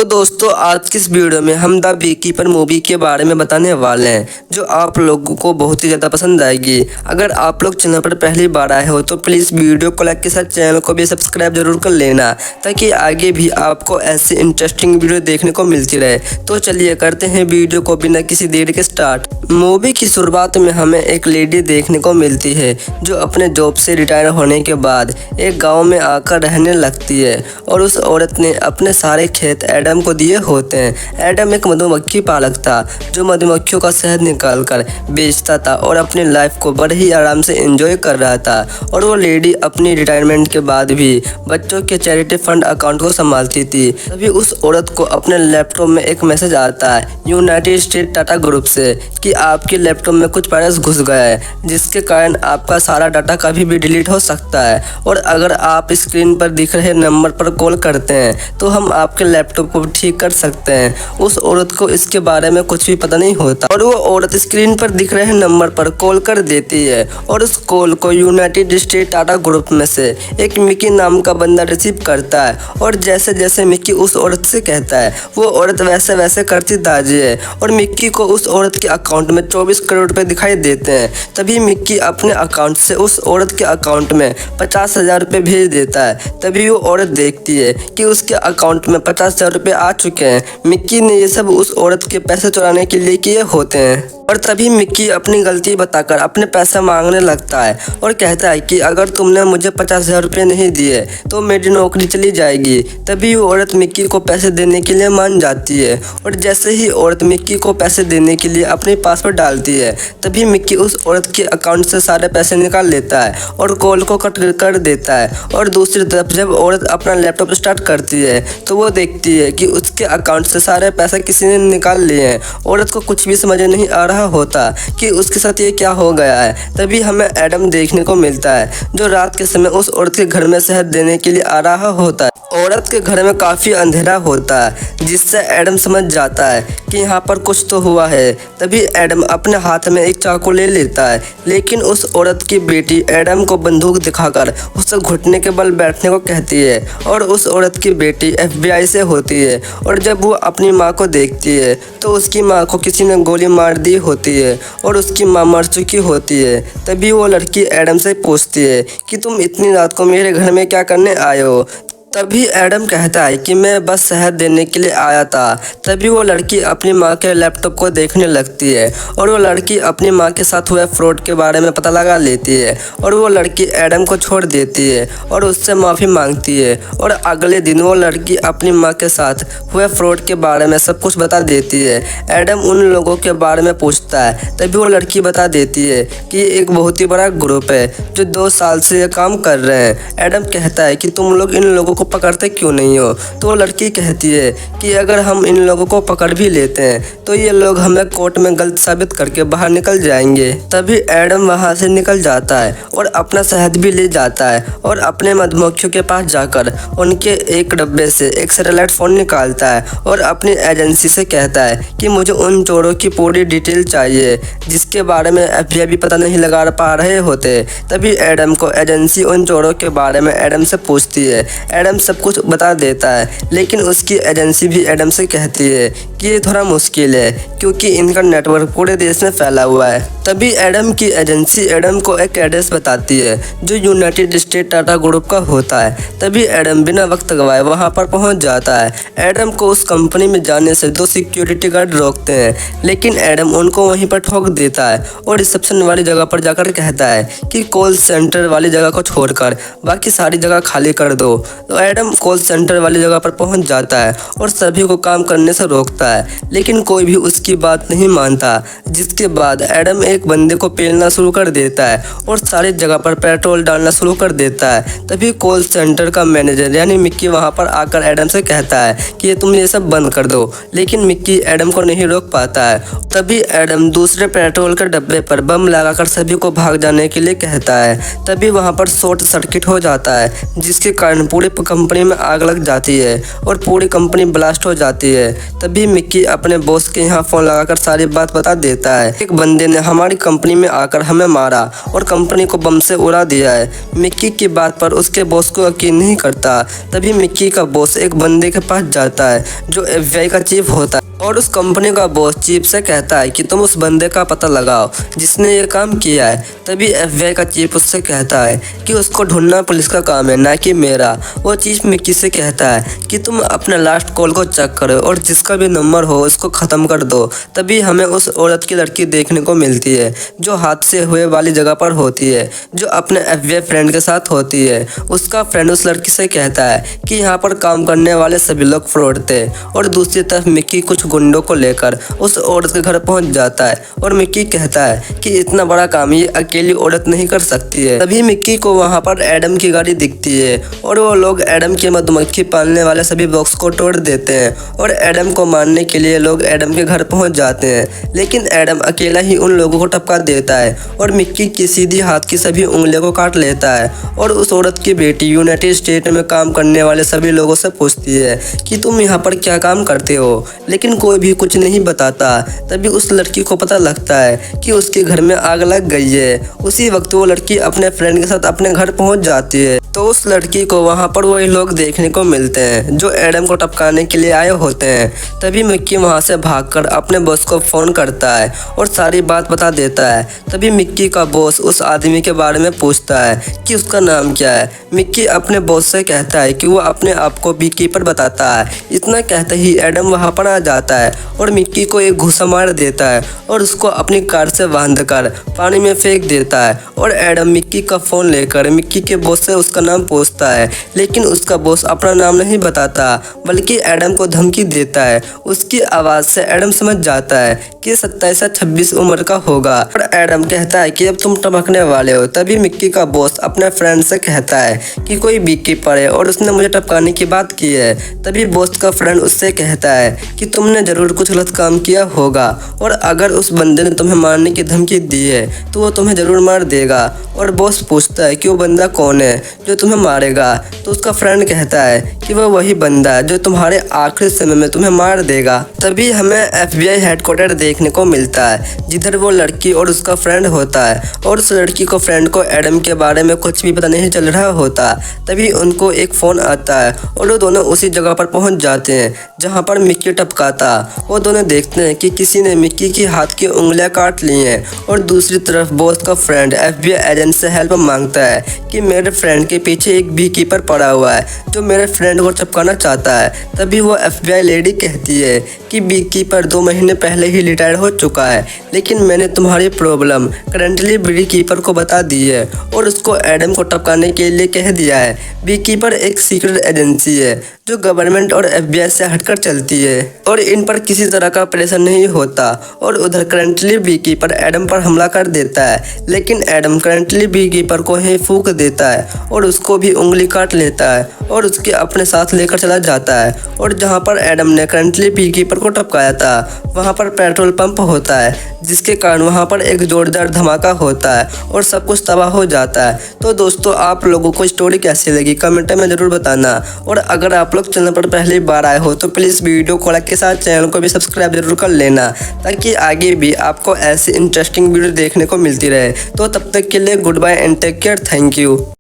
तो दोस्तों आज की इस वीडियो में हम द बीकीपर मूवी के बारे में बताने वाले हैं जो आप लोगों को बहुत ही ज़्यादा पसंद आएगी। अगर आप लोग चैनल पर पहली बार आए हो तो प्लीज़ वीडियो को लाइक के साथ चैनल को भी सब्सक्राइब जरूर कर लेना ताकि आगे भी आपको ऐसी इंटरेस्टिंग वीडियो देखने को मिलती रहे। तो चलिए करते हैं वीडियो को बिना किसी देरी के स्टार्ट। मूवी की शुरुआत में हमें एक लेडी देखने को मिलती है जो अपने जॉब से रिटायर होने के बाद एक गाँव में आकर रहने लगती है और उस औरत ने अपने सारे खेत एडम को दिए होते हैं। एडम एक मधुमक्खी पालक था जो मधुमक्खियों का शहद निकाल कर बेचता था और अपनी लाइफ को बड़े ही आराम से एंजॉय कर रहा था। और वो लेडी अपनी रिटायरमेंट के बाद भी बच्चों के चैरिटी फंड अकाउंट को संभालती थी। तभी उस औरत को अपने लैपटॉप में एक मैसेज आता है यूनाइटेड स्टेट टाटा ग्रुप से कि आपके लैपटॉप में कुछ वायरस घुस गया है जिसके कारण आपका सारा डाटा कभी भी डिलीट हो सकता है। और अगर आप स्क्रीन पर दिख रहे नंबर पर कॉल करते हैं तो हम आपके लैपटॉप को ठीक कर सकते हैं। उस औरत को इसके बारे में कुछ भी पता नहीं होता और वो औरत स्क्रीन पर दिख रहे नंबर पर कॉल कर देती है और उस कॉल को यूनाइटेड स्टेट टाटा ग्रुप में से एक मिकी नाम का बंदा रिसीव करता है। और जैसे जैसे मिक्की उस औरत से कहता है वो औरत वैसे वैसे करती दाजी है और मिक्की को उस औरत के अकाउंट में 24 करोड़ रुपए दिखाई देते हैं। तभी मिक्की अपने अकाउंट से उस औरत के अकाउंट में 50,000 रुपये भेज देता है। तभी वो औरत देखती है कि उसके अकाउंट में 50,000 रुपये आ चुके हैं। मिक्की ने ये सब उस औरत के पैसे चुराने के लिए किए होते हैं। और तभी मिक्की अपनी गलती बताकर अपने पैसे मांगने लगता है और कहता है कि अगर तुमने मुझे 50,000 रुपये नहीं दिए तो मेरी नौकरी चली जाएगी। तभी वो औरत मिक्की को पैसे देने के लिए मान जाती है और जैसे ही औरत मिक्की को पैसे देने के लिए अपने पासवर्ड डालती है तभी मिक्की उस औरत के अकाउंट से सारे पैसे निकाल लेता है और कॉल को कट कर देता है। और दूसरी तरफ जब औरत अपना लैपटॉप स्टार्ट करती है तो वो देखती है कि उसके अकाउंट से सारे पैसे किसी ने निकाल लिए हैं। औरत को कुछ भी समझ नहीं आ रहा होता कि उसके साथ ये क्या हो गया है। तभी हमें एडम देखने को मिलता है जो रात के समय उस औरत के घर में शहद देने के लिए आ रहा होता है। औरत के घर में काफ़ी अंधेरा होता है जिससे एडम समझ जाता है कि यहाँ पर कुछ तो हुआ है। तभी एडम अपने हाथ में एक चाकू ले लेता है लेकिन उस औरत की बेटी एडम को बंदूक दिखाकर उसे घुटने के बल बैठने को कहती है और उस औरत की बेटी FBI से होती है। और जब वो अपनी माँ को देखती है तो उसकी माँ को किसी ने गोली मार दी होती है और उसकी माँ मर चुकी होती है। तभी वो लड़की एडम से पूछती है कि तुम इतनी रात को मेरे घर में क्या करने आए हो। तभी एडम कहता है कि मैं बस शहद देने के लिए आया था। तभी वो लड़की अपनी माँ के लैपटॉप को देखने लगती है और वो लड़की अपनी माँ के साथ हुए फ्रॉड के बारे में पता लगा लेती है और वो लड़की एडम को छोड़ देती है और उससे माफ़ी मांगती है। और अगले दिन वो लड़की अपनी माँ के साथ हुए फ्रॉड के बारे में सब कुछ बता देती है। एडम उन लोगों के बारे में पूछता है तभी वो लड़की बता देती है कि एक बहुत ही बड़ा ग्रुप है जो 2 साल से ये काम कर रहे हैं। एडम कहता है कि तुम लोग इन लोगों को पकड़ते क्यों नहीं हो। तो वो लड़की कहती है कि अगर हम इन लोगों को पकड़ भी लेते हैं तो ये लोग हमें कोर्ट में गलत साबित करके बाहर निकल जाएंगे। तभी एडम वहां से निकल जाता है और अपना शहद भी ले जाता है और अपने मधुमक्खियों के पास जाकर उनके एक डब्बे से एक सैटेलाइट फोन निकालता है और अपनी एजेंसी से कहता है कि मुझे उन चोरों की पूरी डिटेल चाहिए जिसके बारे में FBI भी पता नहीं लगा पा रहे होते। तभी एडम को एजेंसी उन चोरों के बारे में एडम से पूछती है। एडम सब कुछ बता देता है लेकिन उसकी एजेंसी भी एडम से कहती है कि ये थोड़ा मुश्किल है क्योंकि इनका नेटवर्क पूरे देश में फैला हुआ है। तभी एडम की एजेंसी एडम को एक एड्रेस बताती है जो यूनाइटेड स्टेट टाटा ग्रुप का होता है। तभी एडम बिना वक्त गवाए वहां पर पहुंच जाता है। एडम को उस कंपनी में जाने से 2 सिक्योरिटी गार्ड रोकते हैं लेकिन एडम उनको वहीं पर ठोक देता है और रिसेप्शन वाली जगह पर जाकर कहता है कि कॉल सेंटर वाली जगह को छोड़कर बाकी सारी जगह खाली कर दो। तो एडम कॉल सेंटर वाली जगह पर पहुंच जाता है और सभी को काम करने से रोकता है लेकिन कोई भी उसकी बात नहीं मानता। जिसके बाद एडम एक बंदे को पेलना शुरू कर देता है और सारी जगह पर पेट्रोल डालना शुरू कर देता है। तभी कॉल सेंटर का मैनेजर यानी मिक्की वहां पर आकर एडम से कहता है कि तुम ये सब बंद कर दो लेकिन मिक्की एडम को नहीं रोक पाता है। तभी एडम दूसरे पेट्रोल के डब्बे पर बम लगाकर सभी को भाग जाने के लिए कहता है। तभी वहां पर शॉर्ट सर्किट हो जाता है जिसके कारण पूरी कंपनी में आग लग जाती है और पूरी कंपनी ब्लास्ट हो जाती है। तभी मिक्की अपने बॉस के यहाँ फोन लगाकर सारी बात बता देता है। एक बंदे ने हमारी कंपनी में आकर हमें मारा और कंपनी को बम से उड़ा दिया है। मिक्की की बात पर उसके बॉस को यकीन नहीं करता। तभी मिक्की का बॉस एक बंदे के पास जाता है जो FBI का चीफ होता है और उस कंपनी का बॉस चीफ से कहता है कि तुम उस बंदे का पता लगाओ जिसने ये काम किया है। तभी FBI का चीफ उससे कहता है कि उसको ढूंढना पुलिस का काम है, ना कि मेरा। वो चीफ मिक्की से कहता है कि तुम अपने लास्ट कॉल को चेक करो और जिसका भी नंबर हो उसको ख़त्म कर दो। तभी हमें उस औरत की लड़की देखने को मिलती है जो हादसे हुए वाली जगह पर होती है, जो अपने FBI फ्रेंड के साथ होती है। उसका फ्रेंड उस लड़की से कहता है कि यहाँ पर काम करने वाले सभी लोग फ्रॉड थे। और दूसरी तरफ मिक्की कुछ गुंडों को लेकर उस औरत के घर पहुंच जाता है और मिक्की कहता है कि इतना बड़ा काम ये अकेली औरत नहीं कर सकती है। तभी मिक्की को वहां पर एडम की गाड़ी दिखती है और वो लोग एडम के मधुमक्खी पालने वाले सभी बॉक्स को तोड़ देते हैं और एडम को मारने के लिए लोग एडम के घर पहुंच जाते हैं। लेकिन एडम अकेला ही उन लोगों को टपका देता है और मिक्की की सीधी हाथ की सभी उंगलियों को काट लेता है। और उस औरत की बेटी यूनाइटेड स्टेट में काम करने वाले सभी लोगों से पूछती है कि तुम यहाँ पर क्या काम करते हो, लेकिन कोई भी कुछ नहीं बताता। तभी उस लड़की को पता लगता है कि उसके घर में आग लग गई है। उसी वक्त वो लड़की अपने फ्रेंड के साथ अपने घर पहुंच जाती है। तो उस लड़की को वहां पर वही लोग देखने को मिलते हैं जो एडम को टपकाने के लिए आए होते हैं। तभी मिक्की वहां से भागकर अपने बॉस को फोन करता है और सारी बात बता देता है। तभी मिक्की का बॉस उस आदमी के बारे में पूछता है कि उसका नाम क्या है। मिक्की अपने बॉस से कहता है कि वो अपने आप को बी कीपर बताता है। इतना कहते ही एडम वहां पर आ जाता है और मिक्की को एक घूसा मार देता है और उसको अपनी कार से बांधकर पानी में फेंक देता है। और एडम मिक्की का फोन लेकर मिक्की के बॉस से उसका नाम पूछता है, लेकिन उसका बॉस अपना नाम नहीं बताता बल्कि एडम को धमकी देता है। उसकी आवाज़ से एडम समझ जाता है कि 27 या 26 उम्र का होगा और एडम कहता है कि अब तुम टपकने वाले हो। तभी मिक्की का बॉस अपने फ्रेंड से कहता है कि कोई बी कीपर है और उसने मुझे टपकाने की बात की है। तभी बॉस का फ्रेंड उससे कहता है कि तुमने जरूर कुछ गलत काम किया होगा और अगर उस बंदे ने तुम्हें मारने की धमकी दी है तो वो तुम्हें जरूर मार देगा। और बॉस पूछता है कि वो बंदा कौन है जो तुम्हें मारेगा। तो उसका फ्रेंड कहता है कि वो वही बंदा है जो तुम्हारे आखिरी समय में तुम्हें मार देगा। तभी हमें FBI हेडक्वार्टर देखने को मिलता है जिधर वो लड़की और उसका फ्रेंड होता है और उस लड़की को फ्रेंड को एडम के बारे में कुछ भी पता नहीं चल रहा होता। तभी उनको एक फ़ोन आता है और वो दोनों उसी जगह पर पहुंच जाते हैं जहां पर मिक्की टपकाता। वो दोनों देखते हैं कि किसी ने मिक्की की हाथ की उंगलियां काट ली हैं और दूसरी तरफ बॉस का फ्रेंड FBI एजेंट से हेल्प मांगता है कि मेरे फ्रेंड के पीछे एक बी कीपर पड़ा हुआ है जो मेरे फ्रेंड को टपकाना चाहता है। तभी वो FBI लेडी कहती है कि बी कीपर 2 महीने पहले ही रिटायर हो चुका है, लेकिन मैंने तुम्हारी प्रॉब्लम करंटली बी कीपर को बता दी है और उसको एडम को टपकाने के लिए कह दिया है। बी कीपर एक सीक्रेट एजेंसी है जो गवर्नमेंट और FBI से हटकर चलती है और इन पर किसी तरह का प्रेशर नहीं होता। और उधर करंटली बी कीपर एडम पर हमला कर देता है, लेकिन एडम करंटली बी कीपर को ही फूंक देता है और उसको भी उंगली काट लेता है और उसके अपने साथ लेकर चला जाता है। और जहां पर एडम ने करंटली बी कीपर को टपकाया था वहां पर पेट्रोल पंप होता है, जिसके कारण वहां पर एक जोरदार धमाका होता है और सब कुछ तबाह हो जाता है। तो दोस्तों, आप लोगों को स्टोरी कैसी लगी कमेंट में जरूर बताना। और अगर आप लोग चैनल पर पहली बार आए हो तो प्लीज़ वीडियो को लाइक के साथ चैनल को भी सब्सक्राइब जरूर कर लेना ताकि आगे भी आपको ऐसी इंटरेस्टिंग वीडियो देखने को मिलती रहे। तो तब तक के लिए goodbye and take care. Thank you.